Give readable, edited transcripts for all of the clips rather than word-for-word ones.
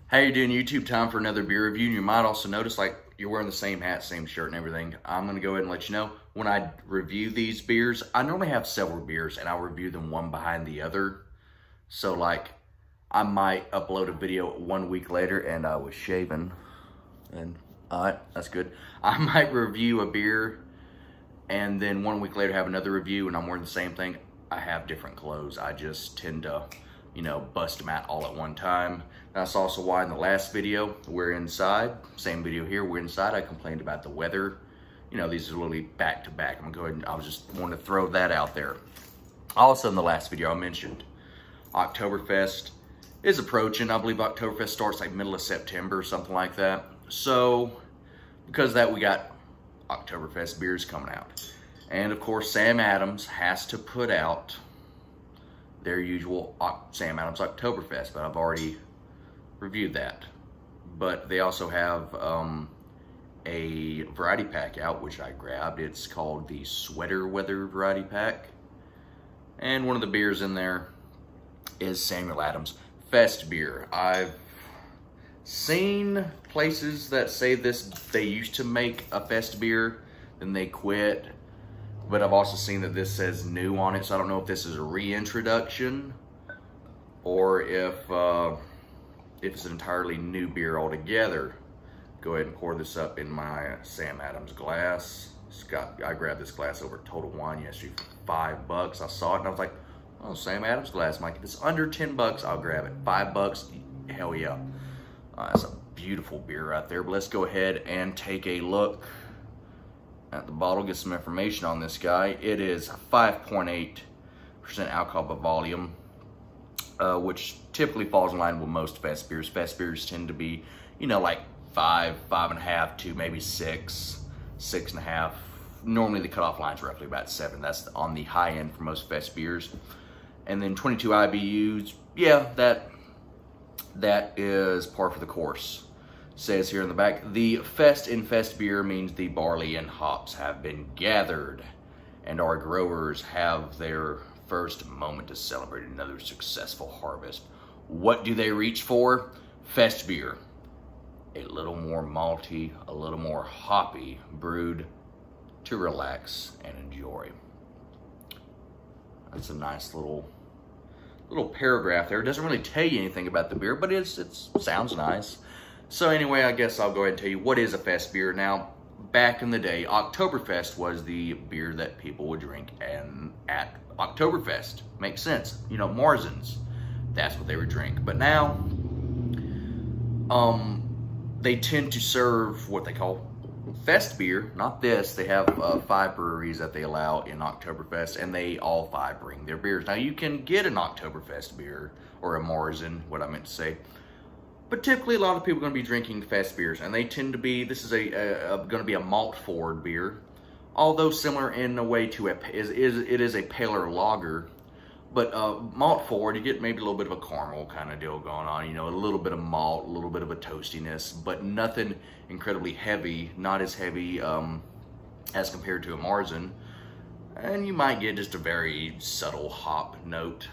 How you doing, YouTube? Time for another beer review. And you might also notice, like, you're wearing the same hat, same shirt, and everything. I'm going to go ahead and let you know, when I review these beers, I normally have several beers, and I'll review them one behind the other. So, like, I might upload a video 1 week later, and I was shaving, and, alright, that's good. I might review a beer, and then 1 week later have another review, and I'm wearing the same thing. I have different clothes. I just tend to, you know, bust them out all at one time. That's also why in the last video, we're inside. Same video here, we're inside. I complained about the weather. You know, these are literally back to back. I'm gonna go ahead and I was just wanting to throw that out there. Also in the last video, I mentioned Oktoberfest is approaching. I believe Oktoberfest starts like middle of September, something like that. So because of that, we got Oktoberfest beers coming out. And of course, Sam Adams has to put out their usual Sam Adams Oktoberfest, but I've already reviewed that. But they also have a variety pack out, which I grabbed. It's called the Sweater Weather Variety Pack. And one of the beers in there is Samuel Adams Festbier. I've seen places that say this, they used to make a Festbier, then they quit. But I've also seen that this says new on it, so I don't know if this is a reintroduction or if it's an entirely new beer altogether. Go ahead and pour this up in my Sam Adams glass. I grabbed this glass over at Total Wine yesterday for $5. I saw it and I was like, oh, Sam Adams glass, Mike. If it's under 10 bucks, I'll grab it. $5, hell yeah. That's a beautiful beer right there. But let's go ahead and take a look at the bottle, get some information on this guy. It is 5.8% alcohol by volume, which typically falls in line with most fest beers. Fest beers tend to be, you know, like 5.5 to maybe 6.5. Normally the cutoff line's roughly about 7. That's on the high end for most fest beers. And then 22 IBUs, yeah, that is par for the course. Says here in the back, the fest in Festbier means the barley and hops have been gathered and our growers have their first moment to celebrate another successful harvest. What do they reach for? Festbier. A little more malty, a little more hoppy, brewed to relax and enjoy. That's a nice little paragraph there. It doesn't really tell you anything about the beer, but it sounds nice. So anyway, I guess I'll go ahead and tell you what is a fest beer. Now, back in the day, Oktoberfest was the beer that people would drink at Oktoberfest. Makes sense. You know, Marzens, that's what they would drink. But now, they tend to serve what they call fest beer. Not this. They have 5 breweries that they allow in Oktoberfest, and they all 5 bring their beers. Now, you can get an Oktoberfest beer, or a Marzen, what I meant to say. But typically, a lot of people are going to be drinking fest beers, and they tend to be, this is going to be a malt-forward beer, although similar in a way to it is a paler lager. But malt-forward, you get maybe a little bit of a caramel kind of deal going on, you know, a little bit of malt, a little bit of a toastiness, but nothing incredibly heavy, not as heavy as compared to a Marzen. And you might get just a very subtle hop note.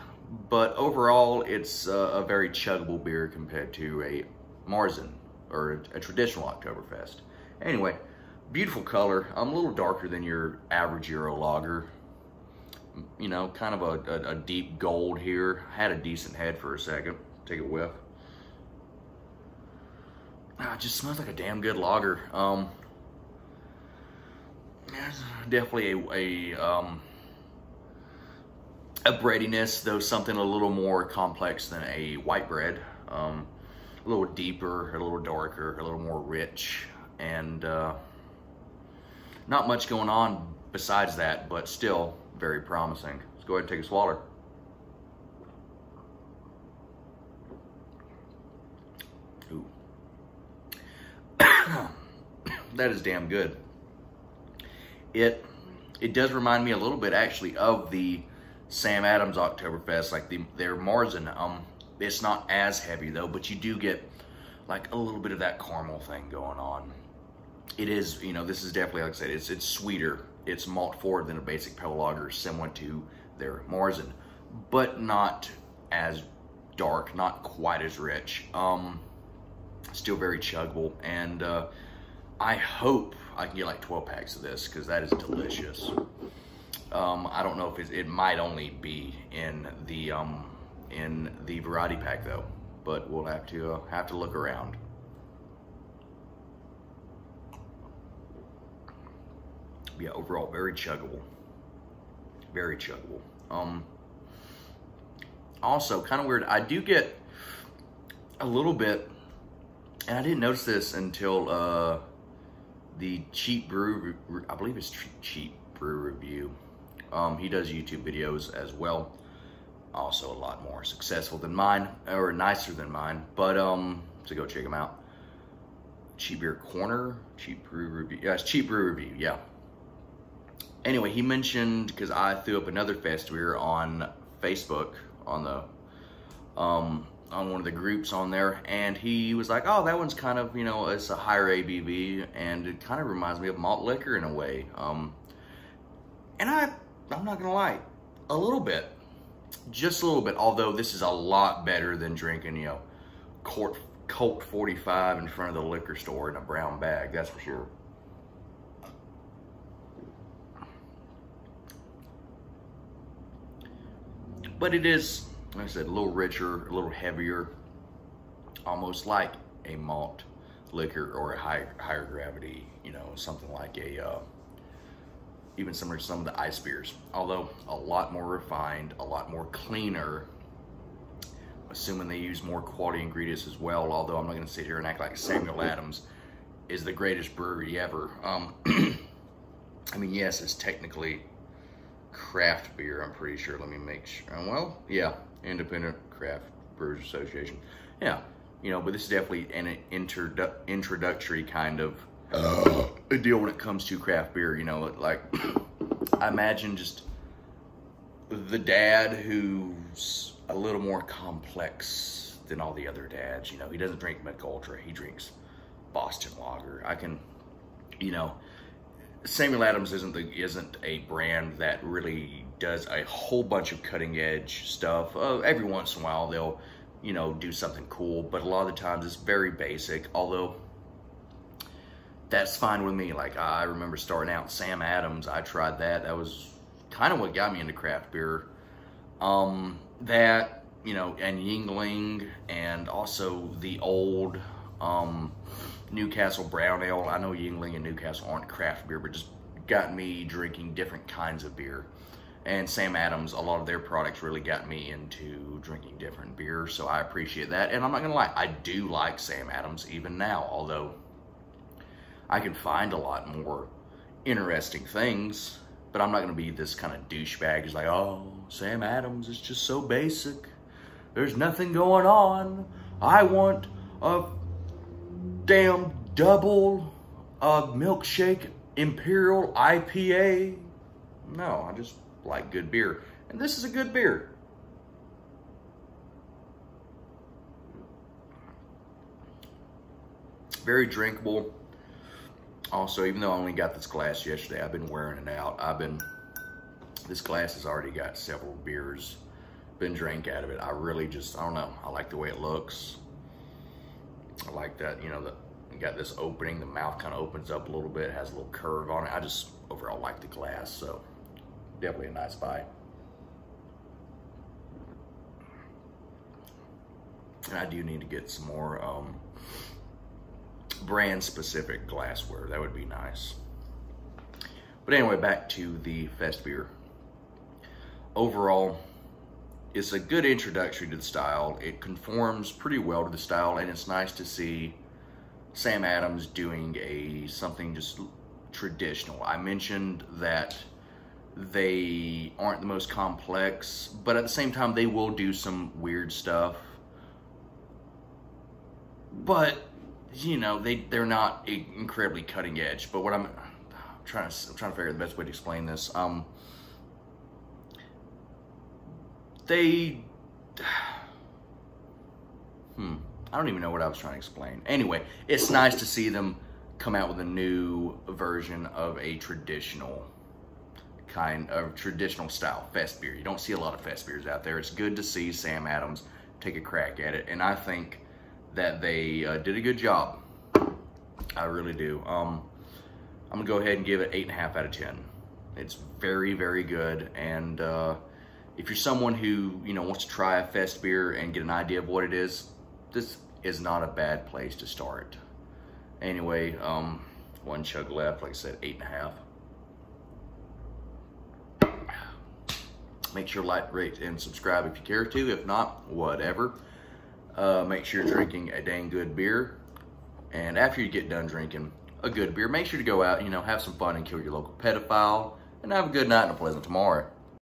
But overall, it's a very chuggable beer compared to a Marzen or a traditional Oktoberfest. Anyway, beautiful color. A little darker than your average Euro lager. You know, kind of a deep gold here. Had a decent head for a second. Take a whiff. It just smells like a damn good lager. Definitely a breadiness, though something a little more complex than a white bread. A little deeper, a little darker, a little more rich, and not much going on besides that, but still very promising. Let's go ahead and take a swallow. Ooh. That is damn good. It does remind me a little bit actually of the Sam Adams Oktoberfest, like their Marzen. It's not as heavy though, but you do get like a little bit of that caramel thing going on. It is, you know, this is definitely, like I said, it's sweeter. It's malt forward than a basic pale lager, similar to their Marzen, but not as dark, not quite as rich. Still very chuggable, and I hope I can get like 12 packs of this because that is delicious. I don't know if it might only be in the variety pack though, but we'll have to look around. Yeah, overall very chuggable, very chuggable. Also kind of weird. I do get a little bit, and I didn't notice this until the Cheap Brew, I believe it's Cheap Brew Review. He does YouTube videos as well. Also a lot more successful than mine, or nicer than mine. But so go check him out. Cheap Beer Corner, Cheap Brew Review. Yeah, it's Cheap Brew Review. Yeah. Anyway, he mentioned, because I threw up another Festbier on Facebook on the on one of the groups on there, and he was like, oh, that one's kind of, you know, it's a higher ABV, and it kind of reminds me of malt liquor in a way. And I'm not gonna lie, a little bit, just a little bit, although this is a lot better than drinking, you know, Colt 45 in front of the liquor store in a brown bag, that's for sure. But it is, like I said, a little richer, a little heavier, almost like a malt liquor or a higher gravity, you know, something like a, even similar to some of the ice beers. Although a lot more refined, a lot more cleaner, assuming they use more quality ingredients as well. Although I'm not gonna sit here and act like Samuel Adams is the greatest brewery ever. I mean, yes, it's technically craft beer, I'm pretty sure. Let me make sure. Well, yeah, Independent Craft Brewers Association. Yeah, you know, but this is definitely an introductory kind of a deal when it comes to craft beer. You know, like I imagine just the dad who's a little more complex than all the other dads. You know, he doesn't drink Mick Ultra, he drinks Boston Lager. I can, you know, Samuel Adams isn't a brand that really does a whole bunch of cutting edge stuff. Every once in a while they'll, you know, do something cool, but a lot of the times it's very basic, although that's fine with me. Like I remember starting out Sam Adams, I tried that. That was kind of what got me into craft beer. That, you know, and Yingling, and also the old Newcastle Brown Ale. I know Yingling and Newcastle aren't craft beer, but just got me drinking different kinds of beer. And Sam Adams, a lot of their products really got me into drinking different beers, so I appreciate that. And I'm not gonna lie, I do like Sam Adams even now, although I can find a lot more interesting things, but I'm not gonna be this kind of douchebag who's like, oh, Sam Adams is just so basic. There's nothing going on. I want a damn double milkshake Imperial IPA. No, I just like good beer. And this is a good beer. Very drinkable. Also, even though I only got this glass yesterday, I've been wearing it out. This glass has already got several beers been drank out of it. I really just, I don't know. I like the way it looks. I like that, you know, you got this opening, the mouth kind of opens up a little bit, has a little curve on it. I just overall like the glass, so definitely a nice buy. And I do need to get some more brand specific glassware. That would be nice. But anyway, back to the Festbier. Overall, it's a good introductory to the style. It conforms pretty well to the style, and it's nice to see Sam Adams doing something just traditional. I mentioned that they aren't the most complex, but at the same time, they will do some weird stuff. But, you know, they're not incredibly cutting edge. But what I'm trying to figure out the best way to explain this. I don't even know what I was trying to explain. Anyway, it's nice to see them come out with a new version of a traditional style Festbier. You don't see a lot of Festbiers out there. It's good to see Sam Adams take a crack at it, and I think that they did a good job. I really do. I'm gonna go ahead and give it 8.5 out of 10. It's very, very good. And if you're someone who, you know, wants to try a Festbier and get an idea of what it is, this is not a bad place to start. Anyway, one chug left, like I said, 8.5. Make sure to like, rate, and subscribe if you care to. If not, whatever. Make sure you're drinking a dang good beer. And after you get done drinking a good beer, make sure to go out, you know, have some fun and kill your local pedophile. And have a good night and a pleasant tomorrow.